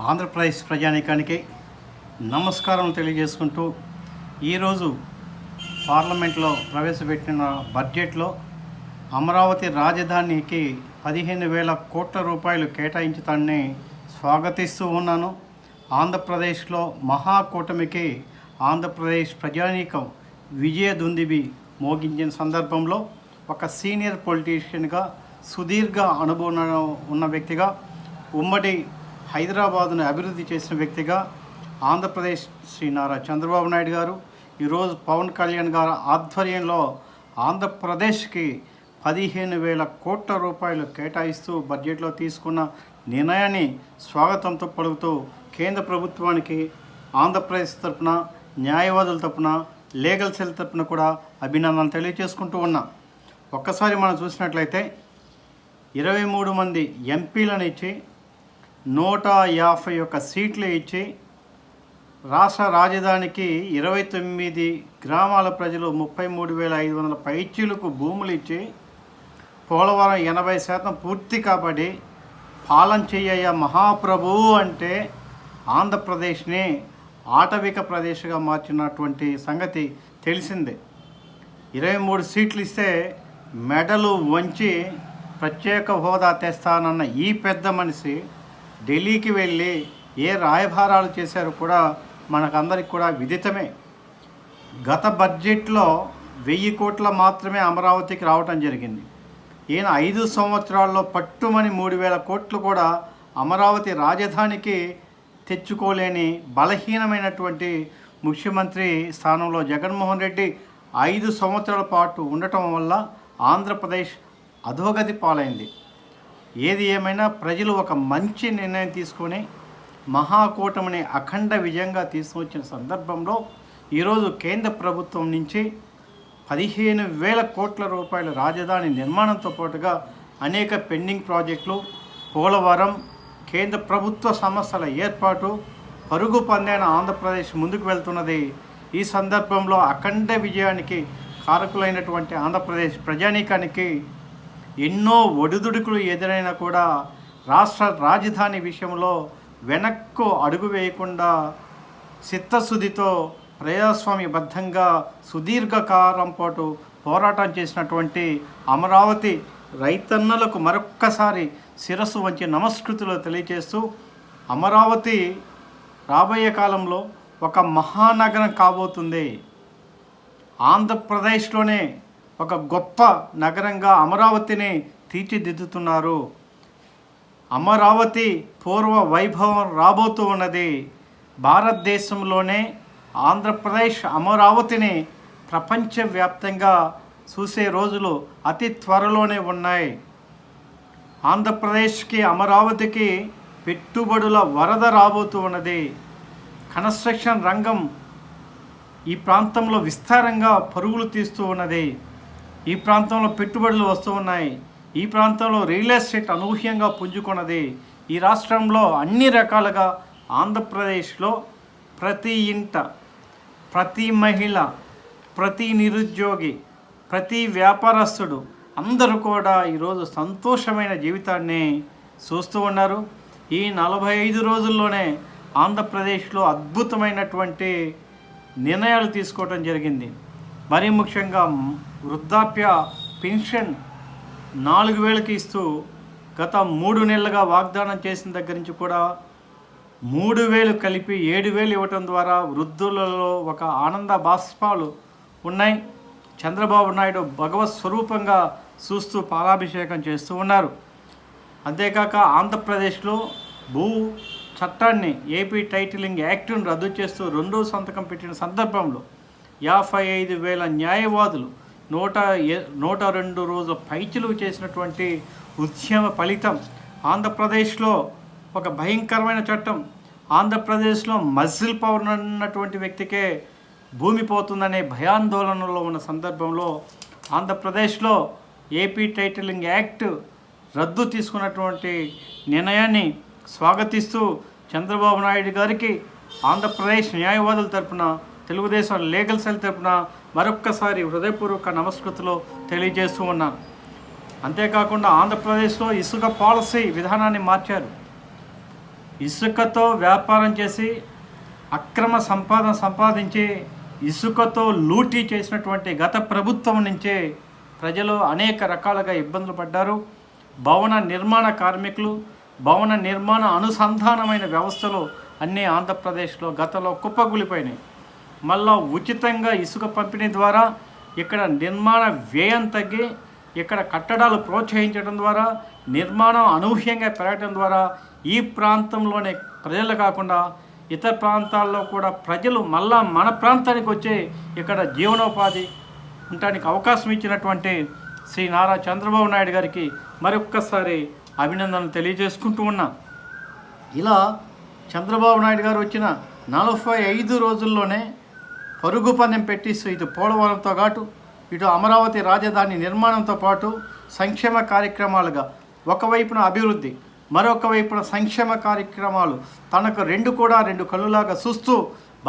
ఆంధ్రప్రదేశ్ ప్రజానీకానికి నమస్కారం తెలియజేసుకుంటూ ఈరోజు పార్లమెంట్లో ప్రవేశపెట్టిన బడ్జెట్లో అమరావతి రాజధానికి 15,000 కోట్ల రూపాయలు కేటాయించుతానని స్వాగతిస్తూ ఉన్నాను. ఆంధ్రప్రదేశ్లో మహాకూటమికి ఆంధ్రప్రదేశ్ ప్రజానీకం విజయదుందుబి మోగించిన సందర్భంలో ఒక సీనియర్ పొలిటీషియన్గా సుదీర్ఘ అనుభవం ఉన్న వ్యక్తిగా ఉమ్మడి హైదరాబాదును అభివృద్ధి చేసిన వ్యక్తిగా ఆంధ్రప్రదేశ్ శ్రీ నారా చంద్రబాబు నాయుడు గారు ఈరోజు పవన్ కళ్యాణ్ గారు ఆధ్వర్యంలో ఆంధ్రప్రదేశ్కి 15,000 కోట్ల రూపాయలు కేటాయిస్తూ బడ్జెట్లో తీసుకున్న నిర్ణయాన్ని స్వాగతంతో పలుకుతూ కేంద్ర ప్రభుత్వానికి ఆంధ్రప్రదేశ్ తరపున న్యాయవాదుల తరపున లీగల్ సెల్ తరపున కూడా అభినందనలు తెలియజేసుకుంటూ ఉన్నాం. ఒక్కసారి మనం చూసినట్లయితే 23 మంది ఎంపీలను ఇచ్చి 151 సీట్లు ఇచ్చి రాష్ట్ర రాజధానికి 29 గ్రామాల ప్రజలు 33,500 పైచీలకు భూములు ఇచ్చి పోలవరం 80% పూర్తి కాబట్టి పాలన చెయ్య మహాప్రభు అంటే ఆంధ్రప్రదేశ్ని ఆటవిక ప్రదేశ్గా మార్చినటువంటి సంగతి తెలిసిందే. 23 సీట్లు ఇస్తే మెడలు వంచి ప్రత్యేక హోదా తెస్తానన్న ఈ పెద్ద మనిషి ఢిల్లీకి వెళ్ళి ఏ రాయభారాలు చేశారో కూడా మనకందరికి కూడా విదితమే. గత బడ్జెట్లో 1,000 కోట్ల మాత్రమే అమరావతికి రావటం జరిగింది. ఈయన 5 సంవత్సరాల్లో పట్టుమని 3,000 కోట్లు కూడా అమరావతి రాజధానికి తెచ్చుకోలేని బలహీనమైనటువంటి ముఖ్యమంత్రి స్థానంలో జగన్మోహన్ రెడ్డి 5 సంవత్సరాల పాటు ఉండటం వల్ల ఆంధ్రప్రదేశ్ అధోగతి పాలైంది. ఏది ఏమైనా ప్రజలు ఒక మంచి నిర్ణయం తీసుకొని మహాకూటమిని అఖండ విజయంగా తీసుకొచ్చిన సందర్భంలో ఈరోజు కేంద్ర ప్రభుత్వం నుంచి 15,000 కోట్ల రూపాయల రాజధాని నిర్మాణంతో పాటుగా అనేక పెండింగ్ ప్రాజెక్టులు, పోలవరం, కేంద్ర ప్రభుత్వ సంస్థల ఏర్పాటు, పరుగు పందైన ఆంధ్రప్రదేశ్ ముందుకు వెళ్తున్నది. ఈ సందర్భంలో అఖండ విజయానికి కారకులైనటువంటి ఆంధ్రప్రదేశ్ ప్రజానీకానికి ఎన్నో ఒడిదుడుకులు ఎదురైనా కూడా రాష్ట్ర రాజధాని విషయంలో వెనక్కు అడుగు వేయకుండా చిత్తశుద్ధితో ప్రజాస్వామ్యబద్ధంగా సుదీర్ఘకాలం పాటు పోరాటం చేసినటువంటి అమరావతి రైతన్నలకు మరొక్కసారి శిరస్సు వంచి నమస్కృతులు తెలియజేస్తూ అమరావతి రాబోయే కాలంలో ఒక మహానగరం కాబోతుంది. ఆంధ్రప్రదేశ్లోనే ఒక గొప్ప నగరంగా అమరావతిని తీర్చిదిద్దుతున్నారు. అమరావతి పూర్వ వైభవం రాబోతూ ఉన్నది. భారతదేశంలోనే ఆంధ్రప్రదేశ్ అమరావతిని ప్రపంచవ్యాప్తంగా చూసే రోజులు అతి త్వరలోనే ఉన్నాయి. ఆంధ్రప్రదేశ్కి అమరావతికి పెట్టుబడుల వరద రాబోతూ ఉన్నది. కన్స్ట్రక్షన్ రంగం ఈ ప్రాంతంలో విస్తారంగా పరుగులు తీస్తూ ఉన్నది. ఈ ప్రాంతంలో పెట్టుబడులు వస్తూ ఉన్నాయి. ఈ ప్రాంతంలో రియల్ ఎస్టేట్ అనూహ్యంగా పుంజుకున్నది. ఈ రాష్ట్రంలో అన్ని రకాలుగా ఆంధ్రప్రదేశ్లో ప్రతి ఇంట, ప్రతి మహిళ, ప్రతి నిరుద్యోగి, ప్రతి వ్యాపారస్తుడు అందరూ కూడా ఈరోజు సంతోషమైన జీవితాన్ని చూస్తూ ఉన్నారు. ఈ 45 రోజుల్లోనే ఆంధ్రప్రదేశ్లో అద్భుతమైనటువంటి నిర్ణయాలు తీసుకోవడం జరిగింది. మరీ ముఖ్యంగా వృద్ధాప్య పెన్షన్ 4,000కి ఇస్తూ గత 3 నెలలుగా వాగ్దానం చేసిన దగ్గర నుంచి కూడా 3,000 కలిపి 7,000 ఇవ్వటం ద్వారా వృద్ధులలో ఒక ఆనంద బాష్పాలు ఉన్నాయి. చంద్రబాబు నాయుడు భగవత్ స్వరూపంగా చూస్తూ పాలాభిషేకం చేస్తూ ఉన్నారు. అంతేకాక ఆంధ్రప్రదేశ్లో భూ చట్టాన్ని ఏపీ టైటిలింగ్ యాక్ట్ను రద్దు చేస్తూ 2వ సంతకం పెట్టిన సందర్భంలో 55,000 న్యాయవాదులు 102 రోజుల పైచిలు చేసినటువంటి ఉద్యమ ఫలితం. ఆంధ్రప్రదేశ్లో ఒక భయంకరమైన చట్టం. ఆంధ్రప్రదేశ్లో మజిల్ పవర్ ఉన్నటువంటి వ్యక్తికే భూమి పోతుందనే భయాందోళనలో ఉన్న సందర్భంలో ఆంధ్రప్రదేశ్లో ఏపీ టైటిలింగ్ యాక్ట్ రద్దు తీసుకున్నటువంటి నిర్ణయాన్ని స్వాగతిస్తూ చంద్రబాబు నాయుడు గారికి ఆంధ్రప్రదేశ్ న్యాయవాదుల తరపున, తెలుగుదేశం లీగల్ సెల్ తరపున మరొక్కసారి హృదయపూర్వక నమస్కృతులు తెలియజేస్తూ ఉన్నాను. అంతేకాకుండా ఆంధ్రప్రదేశ్లో ఇసుక పాలసీ విధానాన్ని మార్చారు. ఇసుకతో వ్యాపారం చేసి అక్రమ సంపాదన సంపాదించి ఇసుకతో లూటీ చేసినటువంటి గత ప్రభుత్వం నుంచే ప్రజలు అనేక రకాలుగా ఇబ్బందులు పడ్డారు. భవన నిర్మాణ కార్మికులు, భవన నిర్మాణ అనుసంధానమైన వ్యవస్థలు అన్నీ ఆంధ్రప్రదేశ్లో గతంలో కుప్పకూలిపోయినాయి. మళ్ళా ఉచితంగా ఇసుక పంపిణీ ద్వారా ఇక్కడ నిర్మాణ వ్యయం తగ్గి ఇక్కడ కట్టడాలు ప్రోత్సహించడం ద్వారా నిర్మాణం అనూహ్యంగా పెరగడం ద్వారా ఈ ప్రాంతంలోనే ప్రజలు కాకుండా ఇతర ప్రాంతాల్లో కూడా ప్రజలు మళ్ళా మన ప్రాంతానికి వచ్చి ఇక్కడ జీవనోపాధి ఉండటానికి అవకాశం ఇచ్చినటువంటి శ్రీ నారా చంద్రబాబు నాయుడు గారికి మరొక్కసారి అభినందనలు తెలియజేసుకుంటూ ఉన్నా. ఇలా చంద్రబాబు నాయుడు గారు వచ్చిన 45 రోజుల్లోనే పరుగు పందెం పెట్టిస్తూ ఇటు పోలవరంతో పాటు ఇటు అమరావతి రాజధాని నిర్మాణంతో పాటు సంక్షేమ కార్యక్రమాలుగా ఒకవైపున అభివృద్ధి, మరొక వైపున సంక్షేమ కార్యక్రమాలు తనకు రెండు కళ్ళులాగా చూస్తూ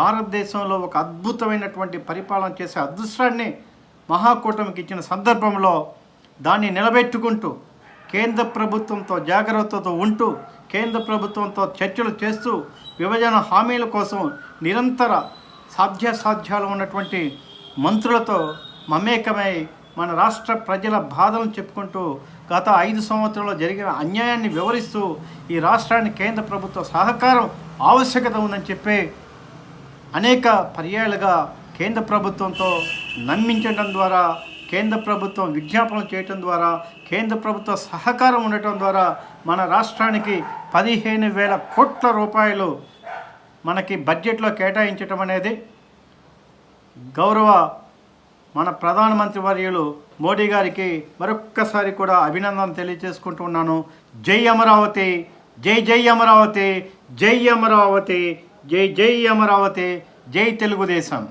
భారతదేశంలో ఒక అద్భుతమైనటువంటి పరిపాలన చేసే అదృష్టాన్ని మహాకూటమికి ఇచ్చిన సందర్భంలో దాన్ని నిలబెట్టుకుంటూ కేంద్ర ప్రభుత్వంతో జాగ్రత్తతో ఉంటూ కేంద్ర ప్రభుత్వంతో చర్చలు చేస్తూ విభజన హామీల కోసం నిరంతర సాధ్యాసాధ్యాలు ఉన్నటువంటి మంత్రులతో మమేకమై మన రాష్ట్ర ప్రజల బాధలను చెప్పుకుంటూ గత 5 సంవత్సరాల్లో జరిగిన అన్యాయాన్ని వివరిస్తూ ఈ రాష్ట్రానికి కేంద్ర ప్రభుత్వ సహకారం ఆవశ్యకత ఉందని చెప్పి అనేక పర్యాయాలుగా కేంద్ర ప్రభుత్వంతో నమ్మించడం ద్వారా, కేంద్ర ప్రభుత్వం విజ్ఞాపనలు చేయటం ద్వారా, కేంద్ర ప్రభుత్వ సహకారం ఉండటం ద్వారా మన రాష్ట్రానికి 15,000 కోట్ల రూపాయలు మనకి బడ్జెట్లో కేటాయించటం అనేది గౌరవ మన ప్రధానమంత్రి వర్యులు మోడీ గారికి మరొక్కసారి కూడా అభినందనలు తెలియజేసుకుంటూ ఉన్నాను. జై అమరావతి, జై జై అమరావతి, జై అమరావతి, జై జై అమరావతి, జై తెలుగుదేశం.